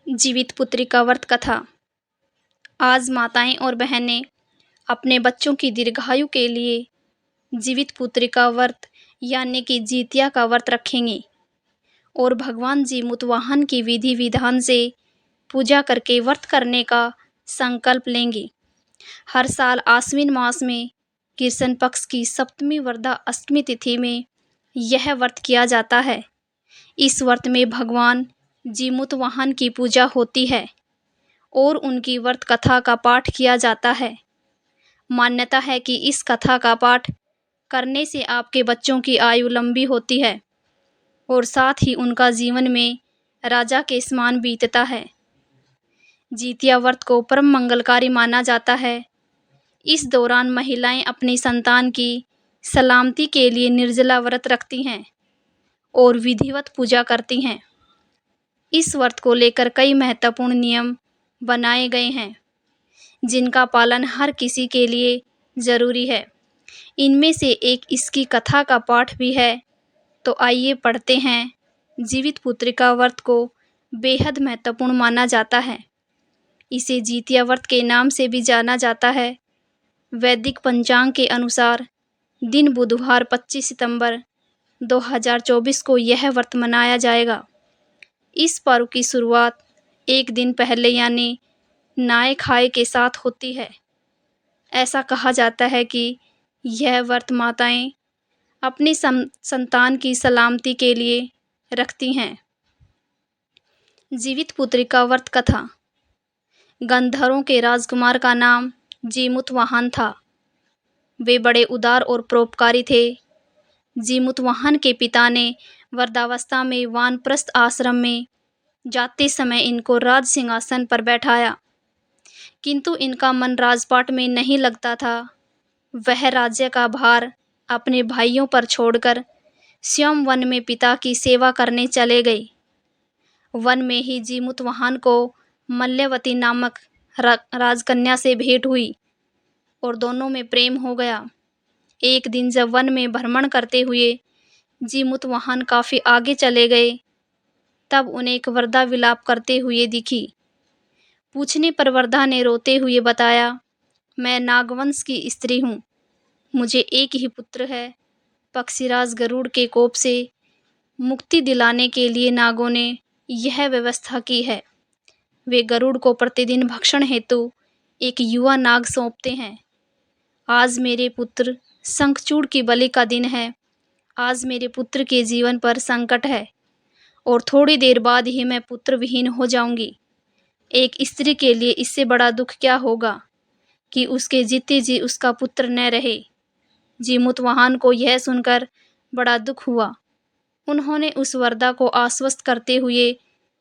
जीवित पुत्री का व्रत कथा। आज माताएं और बहनें अपने बच्चों की दीर्घायु के लिए जीवित पुत्री का व्रत यानी कि जितिया का व्रत रखेंगी और भगवान जी मुतवाहन की विधि विधान से पूजा करके व्रत करने का संकल्प लेंगी। हर साल आश्विन मास में कृष्ण पक्ष की सप्तमी वरदा अष्टमी तिथि में यह व्रत किया जाता है। इस व्रत में भगवान जी मुतवाहन की पूजा होती है और उनकी व्रत कथा का पाठ किया जाता है। मान्यता है कि इस कथा का पाठ करने से आपके बच्चों की आयु लंबी होती है और साथ ही उनका जीवन में राजा के समान बीतता है। जितिया व्रत को परम मंगलकारी माना जाता है। इस दौरान महिलाएं अपनी संतान की सलामती के लिए निर्जला व्रत रखती हैं और विधिवत पूजा करती हैं। इस व्रत को लेकर कई महत्वपूर्ण नियम बनाए गए हैं जिनका पालन हर किसी के लिए जरूरी है। इनमें से एक इसकी कथा का पाठ भी है। तो आइए पढ़ते हैं। जीवित पुत्रिका व्रत को बेहद महत्वपूर्ण माना जाता है। इसे जितिया व्रत के नाम से भी जाना जाता है। वैदिक पंचांग के अनुसार दिन बुधवार 25 सितंबर 2024 को यह व्रत मनाया जाएगा। इस पर्व की शुरुआत एक दिन पहले यानी नहाय खाए के साथ होती है। ऐसा कहा जाता है कि यह व्रत माताएं अपनी संतान की सलामती के लिए रखती हैं। जीवित पुत्रिका व्रत कथा। गंधर्वों के राजकुमार का नाम जीमुतवाहन था। वे बड़े उदार और परोपकारी थे। जीमुतवाहन के पिता ने वृद्धावस्था में वानप्रस्थ आश्रम में जाते समय इनको राज सिंहासन पर बैठाया, किंतु इनका मन राजपाट में नहीं लगता था। वह राज्य का भार अपने भाइयों पर छोड़कर स्वयं वन में पिता की सेवा करने चले गए। वन में ही जीमुतवाहन को मल्यवती नामक राजकन्या से भेंट हुई और दोनों में प्रेम हो गया। एक दिन जब वन में भ्रमण करते हुए जीमुतवाहन काफी आगे चले गए, तब उन्हें एक वृद्धा विलाप करते हुए दिखी। पूछने पर वृद्धा ने रोते हुए बताया, मैं नागवंश की स्त्री हूँ। मुझे एक ही पुत्र है। पक्षीराज गरुड़ के कोप से मुक्ति दिलाने के लिए नागों ने यह व्यवस्था की है। वे गरुड़ को प्रतिदिन भक्षण हेतु एक युवा नाग सौंपते हैं। आज मेरे पुत्र शंखचूड़ की बलि का दिन है। आज मेरे पुत्र के जीवन पर संकट है और थोड़ी देर बाद ही मैं पुत्र विहीन हो जाऊंगी। एक स्त्री के लिए इससे बड़ा दुख क्या होगा कि उसके जीते जी उसका पुत्र न रहे। जीमुतवाहन को यह सुनकर बड़ा दुख हुआ। उन्होंने उस वृद्धा को आश्वस्त करते हुए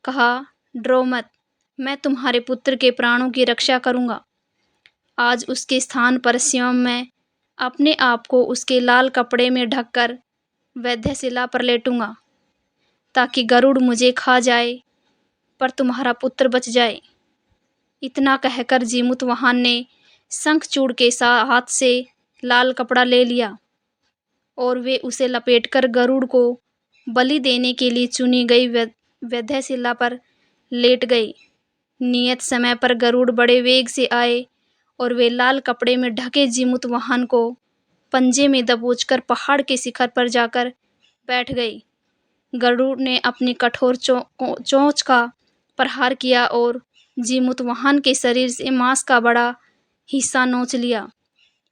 कहा, डरो मत, मैं तुम्हारे पुत्र के प्राणों की रक्षा करूंगा। आज उसके स्थान पर स्वयं मैं अपने आप को उसके लाल कपड़े में ढककर वैद्यशिला पर लेटूंगा, ताकि गरुड़ मुझे खा जाए पर तुम्हारा पुत्र बच जाए। इतना कहकर जीमुतवाहन ने शंखचूड़ के हाथ से लाल कपड़ा ले लिया और वे उसे लपेटकर गरुड़ को बलि देने के लिए चुनी गई वैद्यशिला पर लेट गए। नियत समय पर गरुड़ बड़े वेग से आए और वे लाल कपड़े में ढके जीमुतवाहन को पंजे में दबोचकर पहाड़ के शिखर पर जाकर बैठ गए। गरुड़ ने अपनी कठोर चोंच का प्रहार किया और जीमुतवाहन के शरीर से मांस का बड़ा हिस्सा नोच लिया।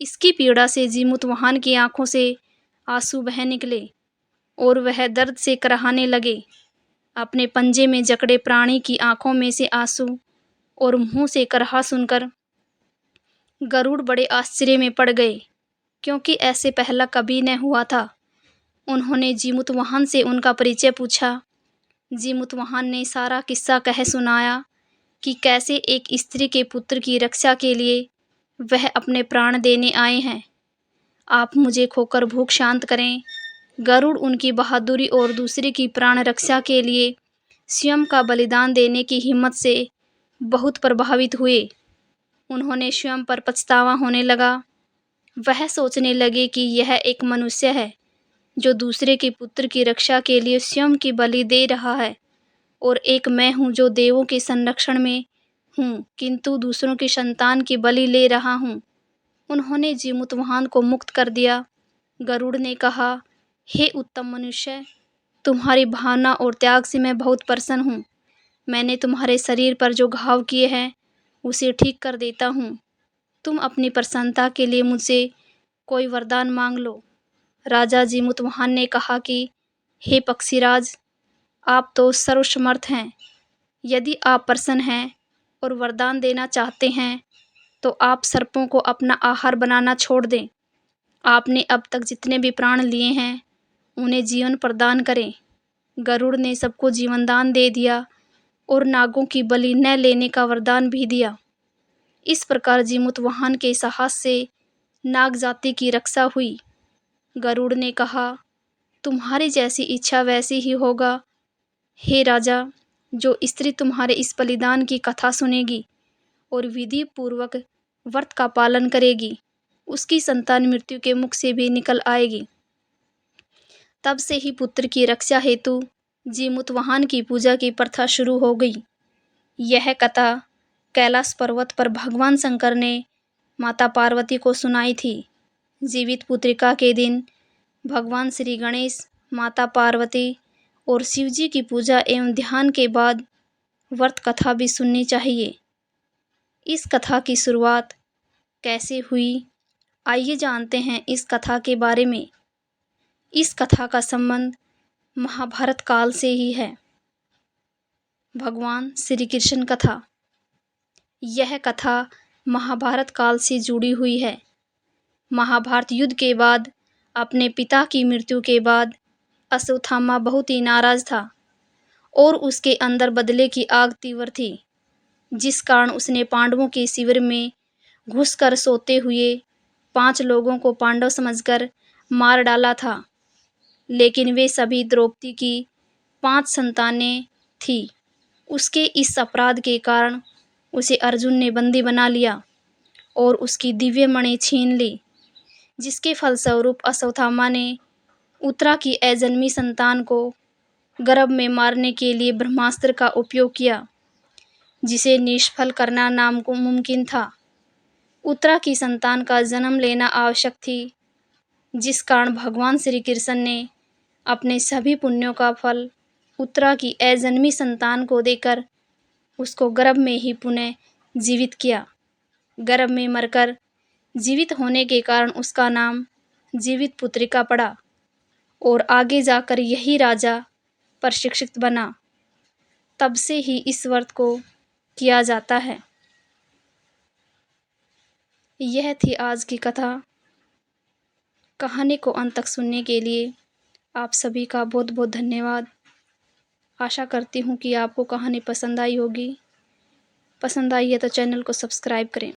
इसकी पीड़ा से जीमुतवाहन की आंखों से आंसू बह निकले और वह दर्द से कराहने लगे। अपने पंजे में जकड़े प्राणी की आंखों में से आंसू और मुंह से कराह सुनकर गरुड़ बड़े आश्चर्य में पड़ गए, क्योंकि ऐसे पहला कभी न हुआ था। उन्होंने जीमुतवाहन से उनका परिचय पूछा। जीमुतवाहन ने सारा किस्सा कह सुनाया कि कैसे एक स्त्री के पुत्र की रक्षा के लिए वह अपने प्राण देने आए हैं। आप मुझे खोकर भूख शांत करें। गरुड़ उनकी बहादुरी और दूसरे की प्राण रक्षा के लिए स्वयं का बलिदान देने की हिम्मत से बहुत प्रभावित हुए। उन्होंने स्वयं पर पछतावा होने लगा। वह सोचने लगे कि यह एक मनुष्य है जो दूसरे के पुत्र की रक्षा के लिए स्वयं की बलि दे रहा है और एक मैं हूँ जो देवों के संरक्षण में हूँ, किंतु दूसरों की संतान की बलि ले रहा हूँ। उन्होंने जीमूतवाहन को मुक्त कर दिया। गरुड़ ने कहा, हे उत्तम मनुष्य, तुम्हारी भावना और त्याग से मैं बहुत प्रसन्न हूँ। मैंने तुम्हारे शरीर पर जो घाव किए हैं उसे ठीक कर देता हूँ। तुम अपनी प्रसन्नता के लिए मुझसे कोई वरदान मांग लो। राजा जीमूतवाहन ने कहा कि हे पक्षीराज, आप तो सर्वसमर्थ हैं। यदि आप प्रसन्न हैं और वरदान देना चाहते हैं तो आप सर्पों को अपना आहार बनाना छोड़ दें। आपने अब तक जितने भी प्राण लिए हैं उन्हें जीवन प्रदान करें। गरुड़ ने सबको जीवनदान दे दिया और नागों की बलि न लेने का वरदान भी दिया। इस प्रकार जीमूतवाहन के साहस से नाग जाति की रक्षा हुई। गरुड़ ने कहा, तुम्हारी जैसी इच्छा वैसी ही होगा। हे राजा, जो स्त्री तुम्हारे इस बलिदान की कथा सुनेगी और विधि पूर्वक व्रत का पालन करेगी, उसकी संतान मृत्यु के मुख से भी निकल आएगी। तब से ही पुत्र की रक्षा हेतु जीमूतवाहन की पूजा की प्रथा शुरू हो गई। यह कथा कैलाश पर्वत पर भगवान शंकर ने माता पार्वती को सुनाई थी। जीवित पुत्रिका के दिन भगवान श्री गणेश, माता पार्वती और शिव जी की पूजा एवं ध्यान के बाद व्रत कथा भी सुननी चाहिए। इस कथा की शुरुआत कैसे हुई, आइए जानते हैं इस कथा के बारे में। इस कथा का संबंध महाभारत काल से ही है। भगवान श्री कृष्ण कथा। यह कथा महाभारत काल से जुड़ी हुई है। महाभारत युद्ध के बाद अपने पिता की मृत्यु के बाद अश्वत्थामा बहुत ही नाराज था और उसके अंदर बदले की आग तीव्र थी, जिस कारण उसने पांडवों के शिविर में घुसकर सोते हुए 5 लोगों को पांडव समझकर मार डाला था। लेकिन वे सभी द्रौपदी की 5 संतानें थीं। उसके इस अपराध के कारण उसे अर्जुन ने बंदी बना लिया और उसकी दिव्य मणि छीन ली, जिसके फलस्वरूप अश्वत्थामा ने उत्तरा की अजन्मी संतान को गर्भ में मारने के लिए ब्रह्मास्त्र का उपयोग किया, जिसे निष्फल करना नामुमकिन था। उत्तरा की संतान का जन्म लेना आवश्यक थी, जिस कारण भगवान श्री कृष्ण ने अपने सभी पुण्यों का फल उत्तरा की अजन्मी संतान को देकर उसको गर्भ में ही पुनः जीवित किया। गर्भ में मरकर जीवित होने के कारण उसका नाम जीवित पुत्रिका पड़ा और आगे जाकर यही राजा प्रशिक्षित बना। तब से ही इस व्रत को किया जाता है। यह थी आज की कथा। कहानी को अंत तक सुनने के लिए आप सभी का बहुत बहुत धन्यवाद। आशा करती हूँ कि आपको कहानी पसंद आई होगी। पसंद आई है तो चैनल को सब्सक्राइब करें।